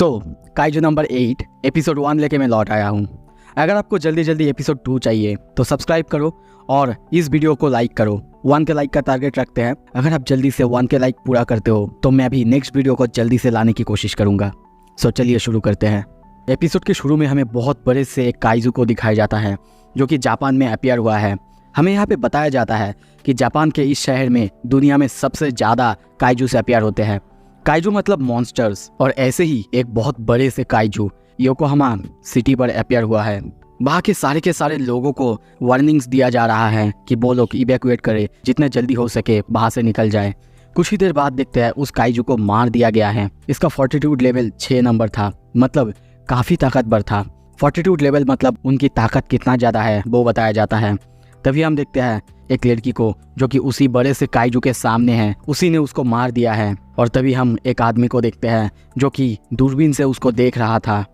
Kaiju number 8 episode 1 लेके मैं लौट आया हूँ। अगर आपको जल्दी जल्दी एपिसोड 2 चाहिए तो सब्सक्राइब करो और इस वीडियो को लाइक करो। 1 के लाइक का टारगेट रखते हैं। अगर आप जल्दी से 1 के लाइक पूरा करते हो तो मैं अभी नेक्स्ट वीडियो को जल्दी से लाने की कोशिश करूँगा। चलिए शुरू करते हैं। एपिसोड के शुरू में हमें बहुत बड़े से एक काइजू को दिखाया जाता है जो कि जापान में अपीयर हुआ है। हमें यहाँ पे बताया जाता है कि जापान के इस शहर में दुनिया में सबसे ज़्यादा काइजू से अपीयर होते हैं। काइजू मतलब मॉन्स्टर्स, और ऐसे ही एक बहुत बड़े से काइजू योकोहामा सिटी पर अपीयर हुआ है। वहाँ के सारे लोगों को वार्निंग्स दिया जा रहा है कि वो लोग इवैक्यूएट करें, जितने जल्दी हो सके वहाँ से निकल जाए। कुछ ही देर बाद देखते हैं उस काइजू को मार दिया गया है। इसका फॉर्टिट्यूड लेवल 6 नंबर था, मतलब काफ़ी ताकतवर था। फॉर्टिट्यूड लेवल मतलब उनकी ताकत कितना ज़्यादा है वो बताया जाता है। तभी हम देखते हैं एक लड़की को जो कि उसी बड़े से काइजू के सामने है, उसी ने उसको मार दिया है। और तभी हम एक आदमी को देखते हैं जो कि दूरबीन से उसको देख रहा था।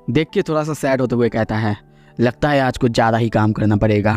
देख के थोड़ा सा सैड होते हुए कहता है, लगता है आज कुछ ज़्यादा ही काम करना पड़ेगा।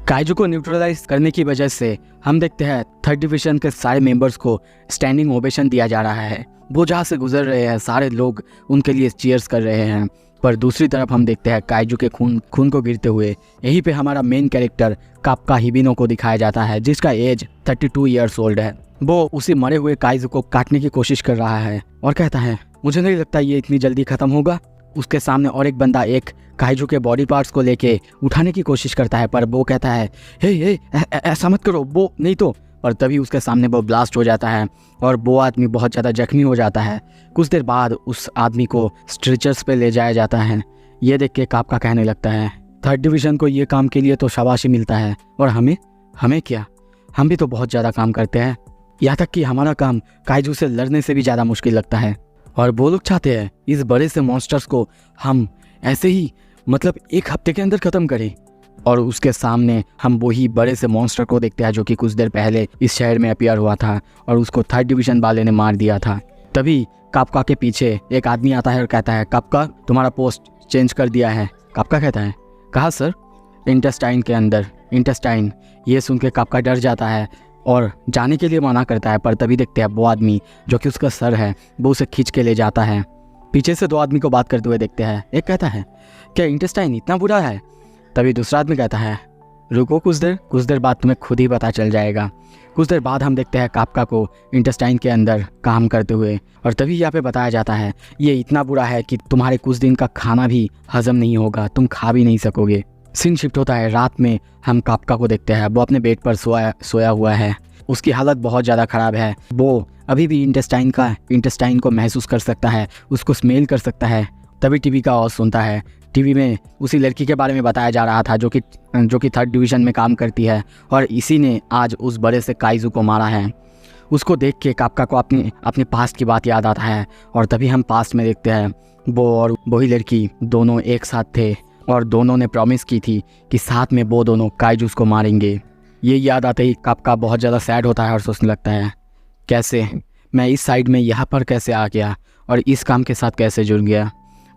काइजू को न्यूट्रलाइज करने की वजह से हम देखते हैं 3rd डिवीजन के सारे मेंबर्स को स्टैंडिंग ओवेशन दिया जा रहा है। वो जहाँ से गुजर रहे हैं सारे लोग उनके लिए चीयर्स कर रहे हैं। पर दूसरी तरफ हम देखते हैं काइजू के खून को गिरते हुए। यहीं पे हमारा मेन कैरेक्टर काप्का हिबिनो को दिखाया जाता है, जिसका एज 32 ईयर्स ओल्ड है। वो उसी मरे हुए काइजू को काटने की कोशिश कर रहा है और कहता है, मुझे नहीं लगता ये इतनी जल्दी खत्म होगा। उसके सामने और एक बंदा एक काइजू के बॉडी पार्ट्स को लेके उठाने की कोशिश करता है, पर वो कहता है, हे ऐसा मत करो, वो नहीं तो। और तभी उसके सामने वो ब्लास्ट हो जाता है और वो आदमी बहुत ज़्यादा जख्मी हो जाता है। कुछ देर बाद उस आदमी को स्ट्रेचर्स पे ले जाया जाता है। ये देख के काप्का कहने लगता है, 3rd डिवीज़न को ये काम के लिए तो शाबाशी मिलता है, और हमें क्या, हम भी तो बहुत ज़्यादा काम करते हैं। यहाँ तक कि हमारा काम काइजू से लड़ने से भी ज़्यादा मुश्किल लगता है। और वो लोग चाहते हैं इस बड़े से मॉन्स्टर्स को हम ऐसे ही मतलब 1 हफ्ते के अंदर ख़त्म करें। और उसके सामने हम वही बड़े से मॉन्स्टर को देखते हैं जो कि कुछ देर पहले इस शहर में अपीयर हुआ था और उसको 3rd डिवीज़न वाले ने मार दिया था। तभी काप्का के पीछे एक आदमी आता है और कहता है, काप्का तुम्हारा पोस्ट चेंज कर दिया है। काप्का कहता है, कहाँ सर? इंटेस्टाइन के अंदर। इंटेस्टाइन। ये सुन के काप्का डर जाता है और जाने के लिए मना करता है। पर तभी देखते हैं वो आदमी जो कि उसका सर है वो उसे खींच के ले जाता है। पीछे से 2 आदमी को बात करते हुए देखते हैं। एक कहता है, क्या इंटेस्टाइन इतना बुरा है? तभी दूसरा आदमी कहता है, रुको कुछ देर बाद तुम्हें खुद ही पता चल जाएगा। कुछ देर बाद हम देखते हैं काप्का को इंटेस्टाइन के अंदर काम करते हुए। और तभी यहाँ पे बताया जाता है, ये इतना बुरा है कि तुम्हारे कुछ दिन का खाना भी हजम नहीं होगा, तुम खा भी नहीं सकोगे। सीन शिफ्ट होता है। रात में हम काप्का को देखते हैं, वो अपने बेड पर सोया हुआ है। उसकी हालत बहुत ज़्यादा ख़राब है। वो अभी भी इंटेस्टाइन को महसूस कर सकता है, उसको स्मेल कर सकता है। तभी टीवी का आवाज़ सुनता है। टीवी में उसी लड़की के बारे में बताया जा रहा था जो कि 3rd डिवीज़न में काम करती है और इसी ने आज उस बड़े से काइजू को मारा है। उसको देख के काप्का को अपने पास्ट की बात याद आता है। और तभी हम पास्ट में देखते हैं वो और वही लड़की दोनों एक साथ थे और दोनों ने प्रॉमिस की थी कि साथ में वो दोनों काइजूस को मारेंगे। ये याद आते ही काप्का बहुत ज़्यादा सैड होता है और सोचने लगता है, कैसे मैं इस साइड में यहाँ पर कैसे आ गया और इस काम के साथ कैसे जुड़ गया।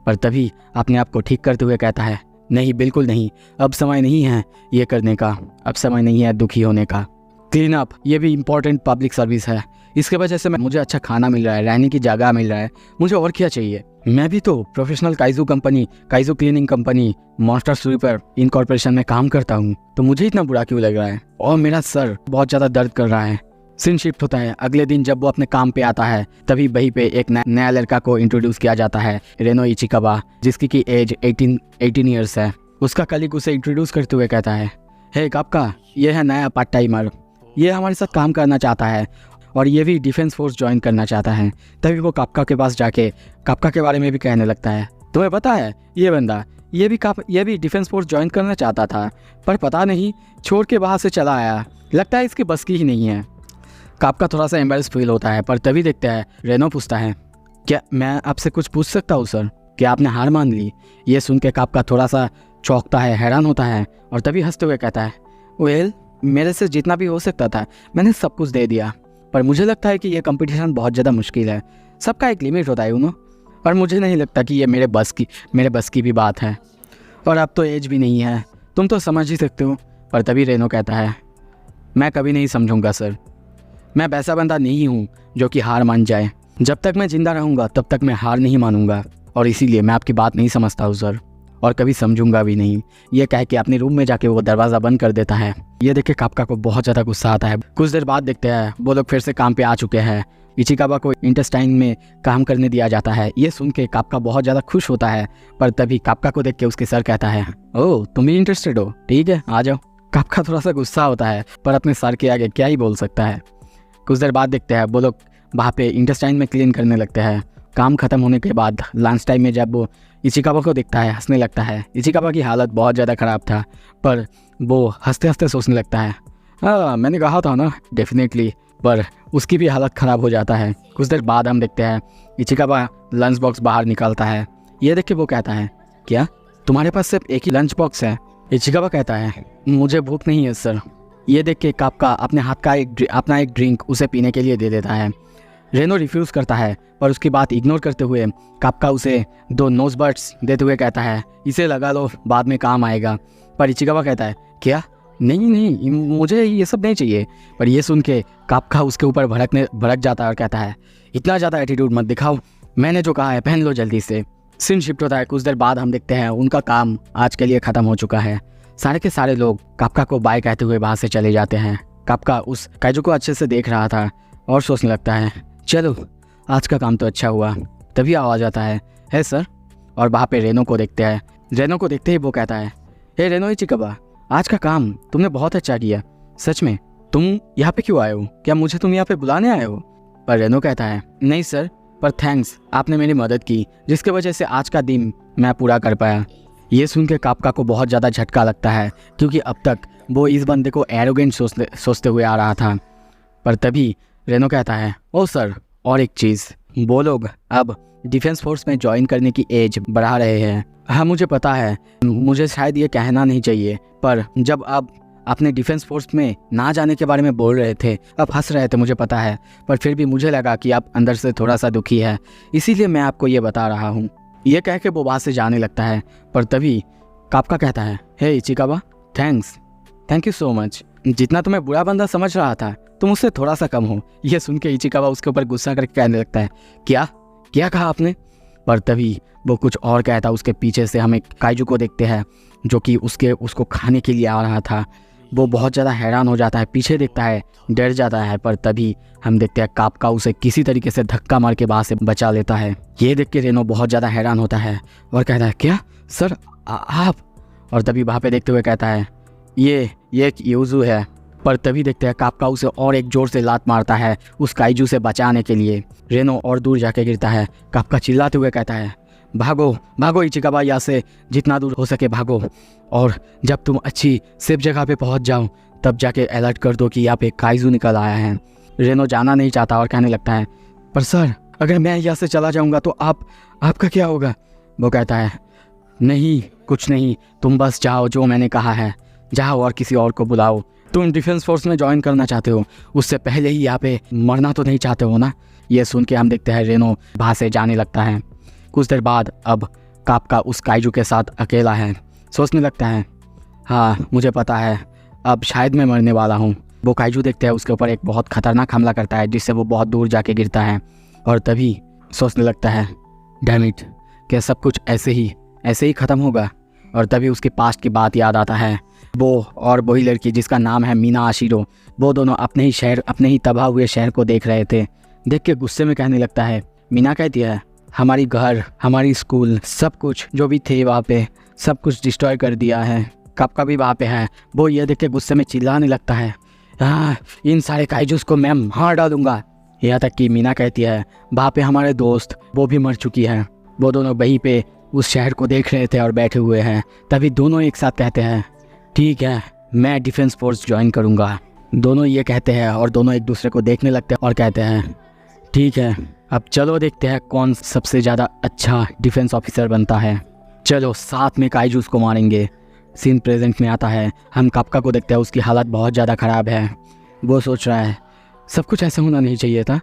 पर तभी अपने आप को ठीक करते हुए कहता है, नहीं बिल्कुल नहीं, अब समय नहीं है ये करने का, अब समय नहीं है दुखी होने का। क्लीन अप ये भी इम्पोर्टेंट पब्लिक सर्विस है। इसके वजह से मुझे अच्छा खाना मिल रहा है, रहने की जगह मिल रहा है, मुझे और क्या चाहिए। मैं भी तो professional kaiju cleaning company monster sweeper incorporation में काम करता हूँ, तो मुझे इतना बुरा क्यों लग रहा है और मेरा सर बहुत ज़्यादा दर्द कर रहा है। सीन शिफ्ट होता है। अगले दिन जब वो अपने काम पे आता है तभी वहीं पे एक नया लड़का को इंट्रोड्यूस किया जाता है, रेनो इचिकावा, जिसकी की एज 18 ईयर्स है। उसका कलीग उसे इंट्रोड्यूस करते हुए कहता है, हे काप्का, ये है नया पार्ट टाइमर, ये हमारे साथ काम करना चाहता है और ये भी डिफेंस फोर्स ज्वाइन करना चाहता है। तभी वो काप्का के पास जाके काप्का के बारे में भी कहने लगता है, तुम्हें पता है ये बंदा ये भी डिफेंस फोर्स ज्वाइन करना चाहता था, पर पता नहीं छोड़ के बाहर से चला आया, लगता है इसकी बस की ही नहीं है। काप्का थोड़ा सा एम्बेरस फील होता है। पर तभी देखता है रेनो पूछता है, क्या मैं आपसे कुछ पूछ सकता हूँ सर? क्या आपने हार मान ली? ये सुन के काप्का थोड़ा सा चौंकता है, हैरान होता है और तभी हंसते हुए कहता है, वेल मेरे से जितना भी हो सकता था मैंने सब कुछ दे दिया, पर मुझे लगता है कि ये कंपटीशन बहुत ज़्यादा मुश्किल है, सबका एक लिमिट होता है और मुझे नहीं लगता कि ये मेरे बस की भी बात है, और अब तो एज भी नहीं है, तुम तो समझ ही सकते हो। पर तभी रेनो कहता है, मैं कभी नहीं समझूंगा सर, मैं वैसा बंदा नहीं हूँ जो कि हार मान जाए। जब तक मैं जिंदा रहूँगा तब तक मैं हार नहीं मानूंगा, और इसीलिए मैं आपकी बात नहीं समझता हूँ सर, और कभी समझूंगा भी नहीं। ये कह के अपने रूम में जाके वो दरवाज़ा बंद कर देता है। ये देख के कापका को बहुत ज़्यादा गुस्सा आता है। कुछ देर बाद देखते हैं वो लोग फिर से काम पे आ चुके हैं। इचिकाबा को इंटेस्टाइन में काम करने दिया जाता है। ये सुन के कापका बहुत ज़्यादा खुश होता है, पर तभी कापका को देख के उसके सर कहता है, ओह तुम भी इंटरेस्टेड हो, ठीक है आ जाओ। कापका थोड़ा सा गुस्सा होता है, पर अपने सर के आगे क्या ही बोल सकता है। कुछ देर बाद देखते हैं वो लोग वहाँ पे इंटेस्टाइन में क्लीन करने लगते हैं। काम खत्म होने के बाद लंच टाइम में जब वो इचिकाबा को देखता है हंसने लगता है। इचिकाबा की हालत बहुत ज़्यादा ख़राब था, पर वो हंसते हंसते सोचने लगता है, हाँ मैंने कहा था ना डेफिनेटली, पर उसकी भी हालत ख़राब हो जाता है। कुछ देर बाद हम देखते हैं इचिकाबा लंच बॉक्स बाहर निकालता है। ये देख के वो कहता है, क्या तुम्हारे पास सिर्फ एक ही लंच बॉक्स है? इचिकाबा कहता है, मुझे भूख नहीं है सर। ये देख के कापका अपने हाथ का अपना एक ड्रिंक उसे पीने के लिए दे देता है। रेनो रिफ्यूज़ करता है, पर उसकी बात इग्नोर करते हुए कापका उसे 2 नोज बड्स देते हुए कहता है, इसे लगा लो बाद में काम आएगा। पर इचिकाबा कहता है, क्या? नहीं मुझे ये सब नहीं चाहिए। पर ये सुन के कापका उसके ऊपर भड़क जाता है और कहता है, इतना ज़्यादा एटीट्यूड मत दिखाओ, मैंने जो कहा है पहन लो जल्दी से। सीन शिफ्ट होता है। कुछ देर बाद हम देखते हैं उनका काम आज के लिए ख़त्म हो चुका है। सारे के सारे लोग कापका को बाय कहते हुए वहाँ से चले जाते हैं। कापका उस काइजू को अच्छे से देख रहा था और सोचने लगता है, चलो आज का काम तो अच्छा हुआ। तभी आवाज़ आता है सर, और वहाँ पे रेनो को देखते हैं। रेनो को देखते ही वो कहता है, हे रेनो इचिकाबा, आज का काम तुमने बहुत अच्छा किया, सच में। तुम यहाँ पे क्यों आए हो? क्या मुझे तुम यहाँ पे बुलाने आए हो? पर रेनो कहता है, नहीं सर, पर थैंक्स, आपने मेरी मदद की जिसकी वजह से आज का दिन मैं पूरा कर पाया। ये सुन के कापका को बहुत ज़्यादा झटका लगता है, क्योंकि अब तक वो इस बंदे को एरोगेंट सोचते हुए आ रहा था। पर तभी रेनो कहता है, ओ सर, और एक चीज़, वो लोग अब डिफेंस फोर्स में ज्वाइन करने की एज बढ़ा रहे हैं। हाँ मुझे पता है, मुझे शायद ये कहना नहीं चाहिए, पर जब आप अपने डिफेंस फोर्स में ना जाने के बारे में बोल रहे थे, अब हंस रहे थे मुझे पता है, पर फिर भी मुझे लगा कि आप अंदर से थोड़ा सा दुखी है, इसीलिए मैं आपको ये बता रहा हूँ। ये कह के वो वहाँ से जाने लगता है। पर तभी कापका कहता है, हे इचिकाबा, थैंक यू सो मच। जितना तुम्हें बुरा बंदा समझ रहा था तुम उससे थोड़ा सा कम हो। ये सुन के इचिकाबा उसके ऊपर गुस्सा करके कहने लगता है, क्या कहा आपने? पर तभी वो कुछ और कहता। उसके पीछे से हम एक काइजू को देखते हैं जो कि उसको खाने के लिए आ रहा था। वो बहुत ज़्यादा हैरान हो जाता है, पीछे देखता है, डर जाता है। पर तभी हम देखते हैं कापका उसे किसी तरीके से धक्का मार के वहाँ से बचा लेता है। ये देख के रेनो बहुत ज़्यादा हैरान होता है और कहता है, क्या सर आप? और तभी वहाँ पे देखते हुए कहता है, ये एक यूजू है। पर तभी देखते हैं कापका उसे और एक जोर से लात मारता है उस काइजू से बचाने के लिए। रेनो और दूर जाके गिरता है। कापका चिल्लाते हुए कहता है, भागो इचिकाबा, यहाँ से जितना दूर हो सके भागो, और जब तुम अच्छी सेफ जगह पे पहुँच जाओ तब जाके अलर्ट कर दो कि यहाँ पे काइजू निकल आया है। रेनो जाना नहीं चाहता और कहने लगता है, पर सर अगर मैं यहाँ से चला जाऊँगा तो आपका क्या होगा? वो कहता है, नहीं कुछ नहीं, तुम बस जाओ, जो मैंने कहा है जाओ और किसी और को बुलाओ। तुम डिफेंस फोर्स में ज्वाइन करना चाहते हो, उससे पहले ही यहाँ पे मरना तो नहीं चाहते हो ना? ये सुन के हम देखते हैं रेनो वहाँ से जाने लगता है। कुछ देर बाद अब कापका उस काइजू के साथ अकेला है। सोचने लगता है, हाँ मुझे पता है अब शायद मैं मरने वाला हूँ। वो काइजू देखते हैं उसके ऊपर एक बहुत खतरनाक हमला करता है जिससे वो बहुत दूर जाके गिरता है। और तभी सोचने लगता है, डैम इट, क्या सब कुछ ऐसे ही ख़त्म होगा? और तभी उसके पास्ट की बात याद आता है। वो और वही लड़की जिसका नाम है मीना आशिरो, वो दोनों अपने ही तबाह हुए शहर को देख रहे थे। देख के गुस्से में कहने लगता है, मीना कहती है, हमारी घर, हमारी स्कूल, सब कुछ जो भी थे वहाँ पे सब कुछ डिस्ट्रॉय कर दिया है। कापका भी वहाँ पे है। वो ये देख के गुस्से में चिल्लाने लगता है, हाँ इन सारे काइजूस को मैं मार डालूंगा। यहाँ तक कि मीना कहती है, वहाँ पे हमारे दोस्त वो भी मर चुकी है। वो दोनों वहीं पे उस शहर को देख रहे थे और बैठे हुए हैं। तभी दोनों एक साथ कहते हैं, ठीक है मैं डिफेंस फोर्स ज्वाइन करूँगा। दोनों ये कहते हैं और दोनों एक दूसरे को देखने लगते हैं और कहते हैं, ठीक है अब चलो देखते हैं कौन सबसे ज़्यादा अच्छा डिफेंस ऑफिसर बनता है। चलो साथ में काइजूस को मारेंगे। सीन प्रेजेंट में आता है। हम कापका को देखते हैं, उसकी हालत बहुत ज़्यादा ख़राब है। वो सोच रहा है, सब कुछ ऐसे होना नहीं चाहिए था।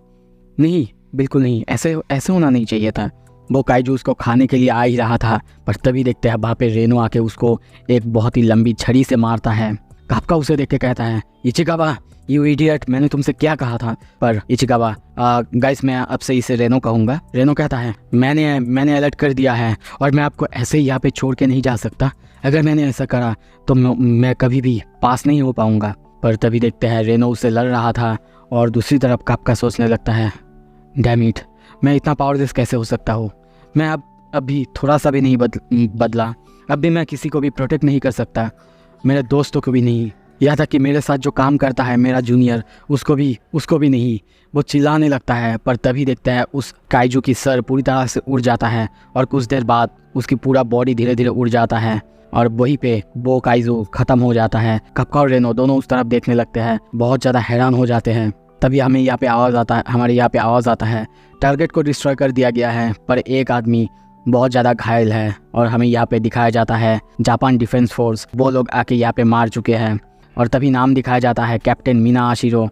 नहीं बिल्कुल नहीं, ऐसे होना नहीं चाहिए था। वो काइजूस को खाने के लिए आ ही रहा था। पर तभी देखते हैं वहाँ पे रेनो आके उसको एक बहुत ही लंबी छड़ी से मारता है। कापका उसे देख के कहता है, इचिकावा यू इडियट, मैंने तुमसे क्या कहा था। पर इचिकावा, गाइस मैं अब से इसे रेनो कहूँगा। रेनो कहता है, मैंने अलर्ट कर दिया है और मैं आपको ऐसे ही यहाँ पे छोड़ के नहीं जा सकता। अगर मैंने ऐसा करा तो मैं कभी भी पास नहीं हो पाऊँगा। पर तभी देखते हैं रेनो उससे लड़ रहा था और दूसरी तरफ कापका सोचने लगता है, डैम इट, मैं इतना पावरलेस कैसे हो सकता हूँ। मैं अभी थोड़ा सा भी नहीं बदला। अब भी मैं किसी को भी प्रोटेक्ट नहीं कर सकता, मेरे दोस्तों को भी नहीं, यहाँ तक कि मेरे साथ जो काम करता है मेरा जूनियर उसको भी नहीं। वो चिल्लाने लगता है। पर तभी देखता है उस काइजू की सर पूरी तरह से उड़ जाता है और कुछ देर बाद उसकी पूरा बॉडी धीरे धीरे उड़ जाता है और वहीं पे वो काइजू ख़त्म हो जाता है। कापका और रेनो दोनों उस तरफ देखने लगते हैं, बहुत ज़्यादा हैरान हो जाते हैं। तभी हमारे यहाँ पे आवाज़ आता है, टारगेट को डिस्ट्रॉय कर दिया गया है पर एक आदमी बहुत ज़्यादा घायल है। और हमें यहाँ पे दिखाया जाता है जापान डिफेंस फोर्स, वो लोग आके यहाँ पे मार चुके हैं। और तभी नाम दिखाया जाता है कैप्टन मीना आशिरो।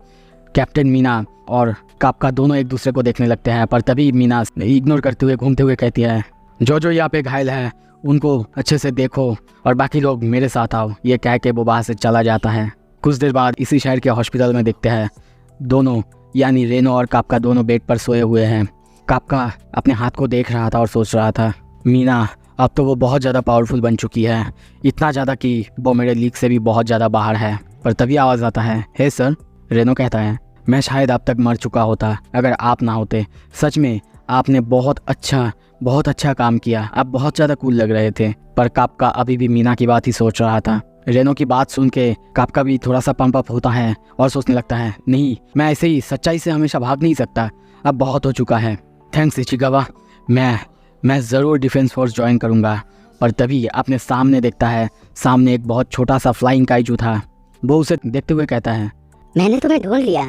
कैप्टन मीना और कापका दोनों एक दूसरे को देखने लगते हैं। पर तभी मीना इग्नोर करते हुए घूमते हुए कहती है, जो यहाँ पे घायल है उनको अच्छे से देखो और बाकी लोग मेरे साथ आओ। ये कह के वो वहाँ से चला जाता है। कुछ देर बाद इसी शहर के हॉस्पिटल में देखते हैं दोनों यानी रेनो और कापका दोनों बेड पर सोए हुए हैं। कापका अपने हाथ को देख रहा था और सोच रहा था, मीना अब तो वो बहुत ज़्यादा पावरफुल बन चुकी है, इतना ज़्यादा कि वो मेरे लीग से भी बहुत ज़्यादा बाहर है। पर तभी आवाज़ आता है, हे सर। रेनो कहता है, मैं शायद अब तक मर चुका होता अगर आप ना होते। सच में आपने बहुत अच्छा काम किया, आप बहुत ज़्यादा कूल लग रहे थे। पर कापका अभी भी मीना की बात ही सोच रहा था। रेनो की बात सुन के कापका भी थोड़ा सा पंप अप होता है और सोचने लगता है, नहीं मैं ऐसे ही सच्चाई से हमेशा भाग नहीं सकता, अब बहुत हो चुका है। थैंक्स इचिकावा, मैं ज़रूर डिफेंस फोर्स ज्वाइन करूँगा। पर तभी अपने सामने देखता है, सामने एक बहुत छोटा सा फ्लाइंग काइजू था। वो उसे देखते हुए कहता है, मैंने तुम्हें ढूंढ लिया।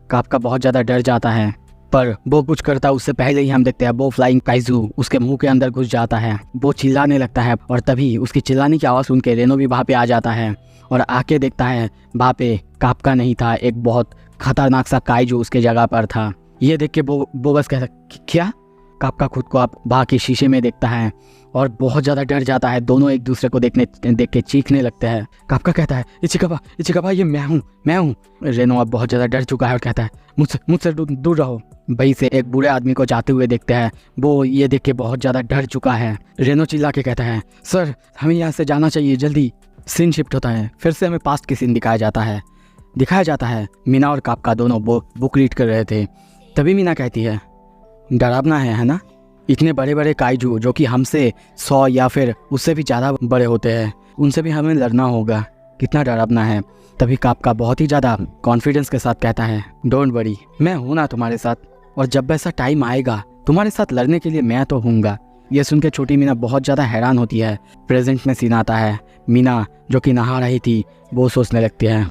कापका बहुत ज़्यादा डर जाता है पर वो कुछ करता उससे पहले ही हम देखते हैं वो फ्लाइंग काइजू उसके मुंह के अंदर घुस जाता है। वो चिल्लाने लगता है और तभी उसकी चिल्लाने की आवाज़ सुन के रेनो भी वहाँ पे आ जाता है और आके देखता है वहाँ पे कापका नहीं था, एक बहुत खतरनाक सा काइजू उसके जगह पर था। ये देख के वो बस कहता, क्या? कापका खुद को आप बाहर के शीशे में देखता है और बहुत ज़्यादा डर जाता है। दोनों एक दूसरे को देख के चीखने लगते हैं। कापका कहता है, इचिकावा ये मैं हूँ। रेनो अब बहुत ज़्यादा डर चुका है और कहता है, मुझसे दूर रहो। वहीं से एक बूढ़े आदमी को जाते हुए देखते हैं। वो ये देख के बहुत ज़्यादा डर चुका है। रेनो चिल्ला के कहता है, सर हमें यहाँ से जाना चाहिए जल्दी। सीन शिफ्ट होता है, फिर से हमें पास्ट की सीन दिखाया जाता है। मीना और कापका दोनों बुक रीड कर रहे थे। तभी मीना कहती है, डरावना है ना? इतने बड़े बड़े काइजू जो कि हमसे 100 या फिर उससे भी ज़्यादा बड़े होते हैं, उनसे भी हमें लड़ना होगा, कितना डरावना है। तभी कापका बहुत ही ज़्यादा कॉन्फिडेंस के साथ कहता है, डोंट वरी, मैं हूँ ना तुम्हारे साथ, और जब ऐसा टाइम आएगा तुम्हारे साथ लड़ने के लिए मैं तो हूँगा। ये सुन के छोटी मीना बहुत ज़्यादा हैरान होती है। प्रेजेंट में सीन आता है। मीना जो कि नहा रही थी वो सोचने लगती है,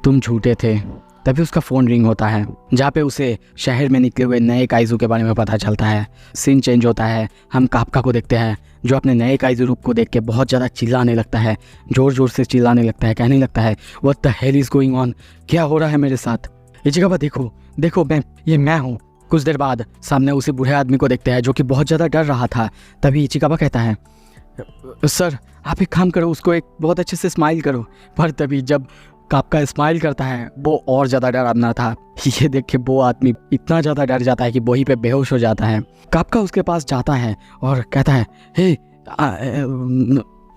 तुम झूठे थे। तभी उसका फ़ोन रिंग होता है जहाँ पे उसे शहर में निकले हुए नए काइजू के बारे में पता चलता है। सीन चेंज होता है, हम कापका को देखते हैं जो अपने नए काइजू रूप को देख के बहुत ज़्यादा चिल्लाने लगता है, ज़ोर ज़ोर से चिल्लाने लगता है, कहने लगता है, what the hell is going on, क्या हो रहा है मेरे साथ? इचिकावा देखो मैं हूँ। कुछ देर बाद सामने उसी बूढ़े आदमी को देखते हैं जो कि बहुत ज़्यादा डर रहा था। तभी इचिकावा कहता है, सर आप एक काम करो, उसको एक बहुत अच्छे से स्माइल करो। पर तभी जब कापका स्माइल करता है वो और ज़्यादा डरावना था। ये देख के वो आदमी इतना ज़्यादा डर जाता है कि वहीं पे बेहोश हो जाता है। कापका उसके पास जाता है और कहता है, हे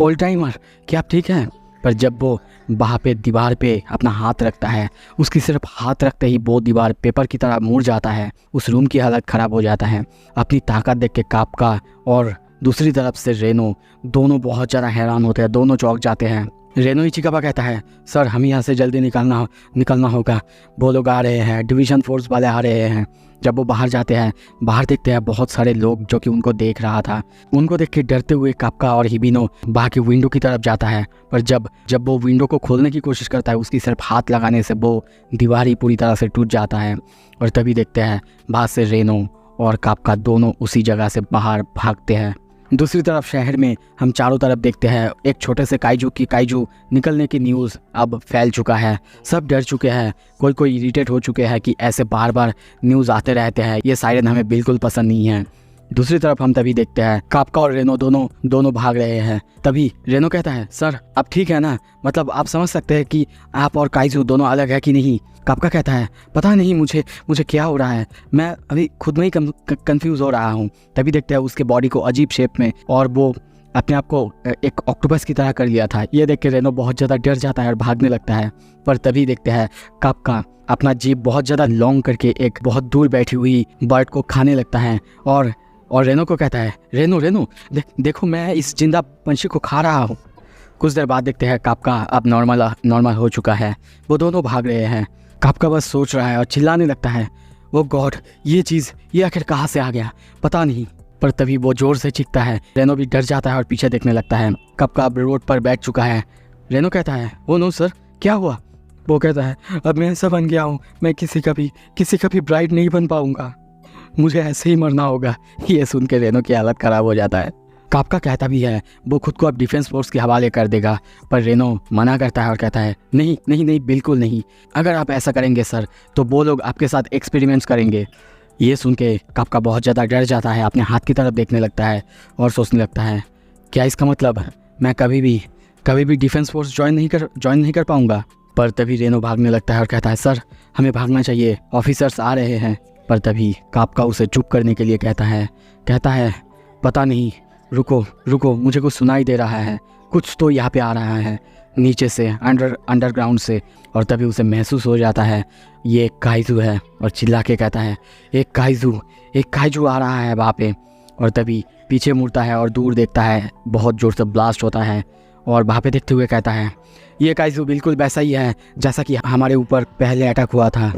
ओल्ड टाइमर, क्या आप ठीक हैं? पर जब वो वहाँ पे दीवार पे अपना हाथ रखता है, उसकी सिर्फ हाथ रखते ही वो दीवार पेपर की तरह मुड़ जाता है। उस रूम की हालत ख़राब हो जाता है। अपनी ताकत देख के कापका और दूसरी तरफ से रेनो दोनों बहुत ज़्यादा हैरान होते हैं, दोनों चौंक जाते हैं। रेनो इचिकावा कहता है, सर हमें यहाँ से जल्दी निकलना होगा, वो लोग आ रहे हैं, डिवीज़न फोर्स वाले आ रहे हैं। जब वो बाहर जाते हैं, बाहर देखते हैं बहुत सारे लोग जो कि उनको देख रहा था। उनको देख के डरते हुए कापका और हिबिनो बाहर की विंडो की तरफ जाता है। पर जब वो विंडो को खोलने की कोशिश करता है, उसकी सिर्फ हाथ लगाने से वो दीवार ही पूरी तरह से टूट जाता है। और तभी देखते हैं बाहर से रेनो और कापका दोनों उसी जगह से बाहर भागते हैं। दूसरी तरफ शहर में हम चारों तरफ देखते हैं एक छोटे से काइजू निकलने की न्यूज़ अब फैल चुका है। सब डर चुके हैं, कोई इरिटेट हो चुके हैं कि ऐसे बार बार न्यूज़ आते रहते हैं, ये सायरन हमें बिल्कुल पसंद नहीं है। दूसरी तरफ हम तभी देखते हैं कापका और रेनो दोनों भाग रहे हैं। तभी रेनो कहता है, सर आप ठीक है ना, मतलब आप समझ सकते हैं कि आप और काइजू दोनों अलग है कि नहीं। कापका कहता है, पता नहीं मुझे क्या हो रहा है, मैं अभी खुद में ही कंफ्यूज हो रहा हूँ। तभी देखते हैं उसके बॉडी को अजीब शेप में और वो अपने आप को एक ऑक्टोपस की तरह कर लिया था। ये देख के रेनो बहुत ज़्यादा डर जाता है और भागने लगता है। पर तभी देखते हैं कापका अपना जीभ बहुत ज़्यादा लॉन्ग करके एक बहुत दूर बैठी हुई बर्ड को खाने लगता है और रेनो को कहता है, रेनो देखो मैं इस जिंदा पंछी को खा रहा हूँ। कुछ देर बाद देखते हैं कापका अब नॉर्मल हो चुका है। वो दोनों भाग रहे हैं। कापका बस सोच रहा है और चिल्लाने लगता है, वो गॉड, ये आखिर कहाँ से आ गया, पता नहीं। पर तभी वो जोर से चीखता है। रेनो भी डर जाता है और पीछे देखने लगता है। कापका अब रोड पर बैठ चुका है। रेनो कहता है, ओ नो सर, क्या हुआ। वो कहता है, अब मैं ऐसा बन गया हूँ, मैं किसी का भी ब्राइड नहीं बन पाऊंगा, मुझे ऐसे ही मरना होगा। ये सुन के रेनो की हालत ख़राब हो जाता है। कापका कहता भी है वो खुद को अब डिफेंस फोर्स के हवाले कर देगा, पर रेनो मना करता है और कहता है, नहीं बिल्कुल नहीं, अगर आप ऐसा करेंगे सर तो वो लोग आपके साथ एक्सपेरिमेंट्स करेंगे। ये सुन के कापका बहुत ज़्यादा डर जाता है, अपने हाथ की तरफ देखने लगता है और सोचने लगता है, क्या इसका मतलब मैं कभी भी डिफेंस फोर्स ज्वाइन नहीं कर पाऊँगा। पर तभी रेनो भागने लगता है और कहता है, सर हमें भागना चाहिए, ऑफिसर्स आ रहे हैं। पर तभी कापका उसे चुप करने के लिए कहता है पता नहीं, रुको मुझे कुछ सुनाई दे रहा है, कुछ तो यहाँ पे आ रहा है नीचे से, अंडरग्राउंड से। और तभी उसे महसूस हो जाता है ये एक काइजू है और चिल्ला के कहता है, एक काइजू आ रहा है वहाँ पे। और तभी पीछे मुड़ता है और दूर देखता है, बहुत ज़ोर से ब्लास्ट होता है और वहाँ पे देखते हुए कहता है, ये काइजू बिल्कुल वैसा ही है जैसा कि हमारे ऊपर पहले अटैक हुआ था।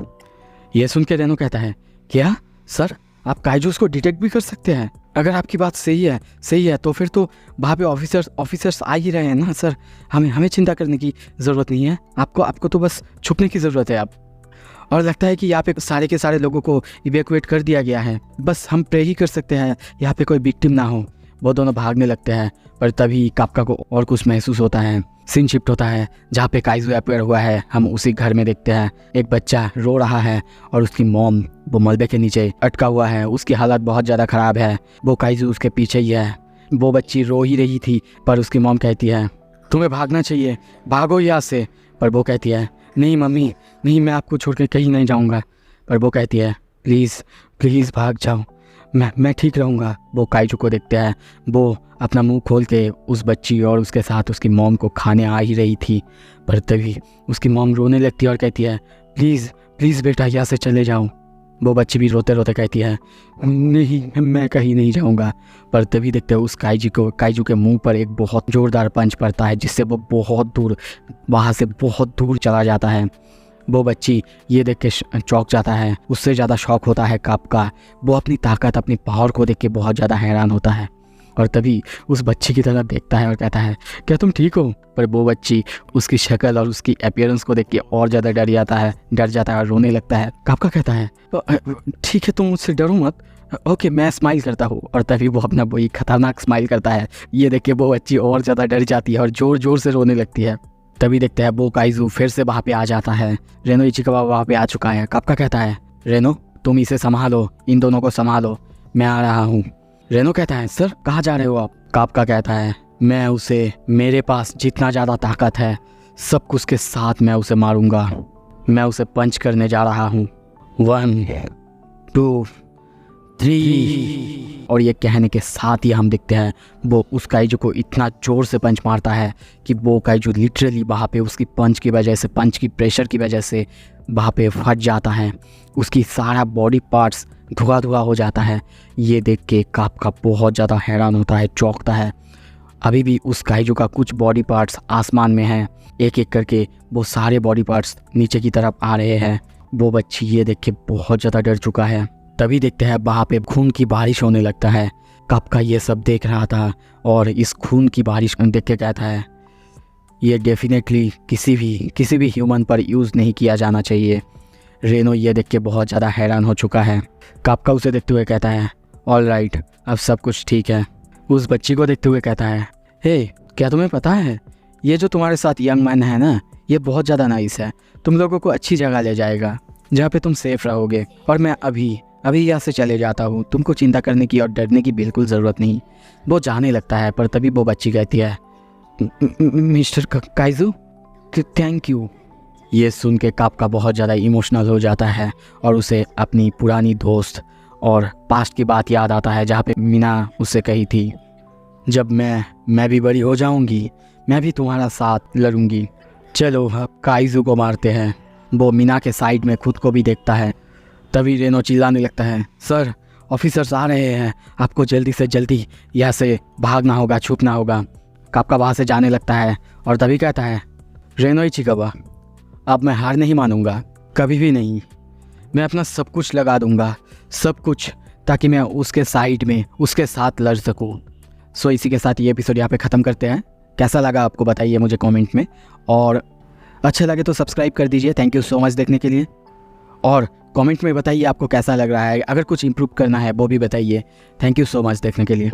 ये सुन के रेनो कहता है, क्या सर आप काइजूस को डिटेक्ट भी कर सकते हैं? अगर आपकी बात सही है तो फिर तो वहाँ पे ऑफिसर्स आ ही रहे हैं ना सर, हमें चिंता करने की ज़रूरत नहीं है, आपको तो बस छुपने की ज़रूरत है आप। और लगता है कि यहाँ पे सारे के सारे लोगों को इवैक्यूएट कर दिया गया है, बस हम प्रे ही कर सकते हैं यहाँ पे कोई विक्टिम ना हो। वो दोनों भागने लगते हैं। पर तभी कापका को और कुछ महसूस होता है। सीन शिफ्ट होता है जहाँ पे काइजू अपीयर हुआ है। हम उसी घर में देखते हैं एक बच्चा रो रहा है और उसकी मॉम वो मलबे के नीचे अटका हुआ है, उसकी हालत बहुत ज़्यादा ख़राब है। वो काइजू उसके पीछे ही है। वो बच्ची रो ही रही थी पर उसकी मॉम कहती है, तुम्हें भागना चाहिए, भागो यहाँ से। पर वो कहती है, नहीं मम्मी नहीं, मैं आपको छोड़ के कहीं नहीं जाऊँगा। पर वो कहती है, प्लीज़ भाग जाओ, मैं ठीक रहूँगा। वो काइजू को देखते हैं, वो अपना मुंह खोल के उस बच्ची और उसके साथ उसकी मॉम को खाने आ ही रही थी। पर तभी उसकी मॉम रोने लगती है और कहती है, प्लीज़ बेटा यहाँ से चले जाओ। वो बच्ची भी रोते रोते कहती है, नहीं मैं कहीं नहीं जाऊँगा। पर तभी देखते हैं उस काइजू के मुंह पर एक बहुत ज़ोरदार पंच पड़ता है जिससे वो वहाँ से बहुत दूर चला जाता है। वो बच्ची ये देख के चौंक जाता है। उससे ज़्यादा शौक होता है कापका। वो अपनी ताकत, अपनी पावर को देख के बहुत ज़्यादा हैरान होता है और तभी उस बच्ची की तरफ देखता है और कहता है, क्या तुम ठीक हो? पर वो बच्ची उसकी शक्ल और उसकी अपीयरेंस को देख के और ज़्यादा डर जाता है और रोने लगता है। कापका कहता है, ठीक है तुम मुझसे डरो मत, ओके मैं स्माइल करता हूँ। और तभी वो अपना वही खतरनाक स्माइल करता है। ये देख के वो बच्ची और ज़्यादा डर जाती है और ज़ोर से रोने लगती है। तभी देखते हैं वो काइजू फिर से वहाँ पे आ जाता है। रेनो इचिकावा वहाँ पे आ चुका है। कापका कहता है, रेनो तुम इसे संभालो, इन दोनों को संभालो, मैं आ रहा हूँ। रेनो कहता है, सर कहाँ जा रहे हो आप? कापका कहता है, मैं उसे, मेरे पास जितना ज़्यादा ताकत है सब कुछ के साथ मैं उसे मारूंगा। मैं उसे पंच करने जा रहा हूँ, 1 2 3। और ये कहने के साथ ही हम देखते हैं वो उस काइजू को इतना ज़ोर से पंच मारता है कि वो काइजू लिटरली वहाँ पे उसकी पंच की वजह से, पंच की प्रेशर की वजह से वहाँ पे फट जाता है। उसकी सारा बॉडी पार्ट्स धुआं हो जाता है। ये देख के कापका बहुत ज़्यादा हैरान होता है, चौंकता है। अभी भी उस काइजू का कुछ बॉडी पार्ट्स आसमान में हैं, एक एक करके वो सारे बॉडी पार्ट्स नीचे की तरफ आ रहे हैं। वो बच्ची ये देख के बहुत ज़्यादा डर चुका है। तभी देखते हैं वहाँ पे खून की बारिश होने लगता है। कापका ये सब देख रहा था और इस खून की बारिश देख के कहता है, ये डेफिनेटली किसी भी ह्यूमन पर यूज़ नहीं किया जाना चाहिए। रेनो ये देख के बहुत ज़्यादा हैरान हो चुका है। कापका उसे देखते हुए कहता है, ऑल राइट, अब सब कुछ ठीक है। उस बच्ची को देखते हुए कहता है, हे क्या तुम्हें पता है ये जो तुम्हारे साथ यंग मैन है ना, ये बहुत ज़्यादा नाइस है, तुम लोगों को अच्छी जगह ले जाएगा जहाँ पे तुम सेफ रहोगे। और मैं अभी यहाँ से चले जाता हूँ, तुमको चिंता करने की और डरने की बिल्कुल ज़रूरत नहीं। वो जाने लगता है, पर तभी वो बच्ची कहती है, मिस्टर काइजू, थैंक यू। ये सुन के कापका बहुत ज़्यादा इमोशनल हो जाता है और उसे अपनी पुरानी दोस्त और पास्ट की बात याद आता है, जहाँ पे मीना उससे कही थी, जब मैं भी बड़ी हो जाऊंगी, मैं भी तुम्हारा साथ लड़ूंगी। चलो अब काइजू को मारते हैं। वो मीना के साइड में खुद को भी देखता है। तभी रेनो चिल्लाने लगता है, सर ऑफिसर्स आ रहे हैं, आपको जल्दी से जल्दी यहाँ से भागना होगा, छुपना होगा। कापका वहाँ से जाने लगता है और तभी कहता है, रेनो इचिकावा, अब मैं हार नहीं मानूंगा, कभी भी नहीं। मैं अपना सब कुछ लगा दूंगा, सब कुछ, ताकि मैं उसके साइड में उसके साथ लड़ सकूं। सो इसी के साथ ये एपिसोड यहाँ पे ख़त्म करते हैं। कैसा लगा आपको बताइए मुझे कमेंट में, और अच्छा लगे तो सब्सक्राइब कर दीजिए। थैंक यू सो मच देखने के लिए, और कमेंट में बताइए आपको कैसा लग रहा है। अगर कुछ इम्प्रूव करना है वो भी बताइए। थैंक यू सो मच देखने के लिए।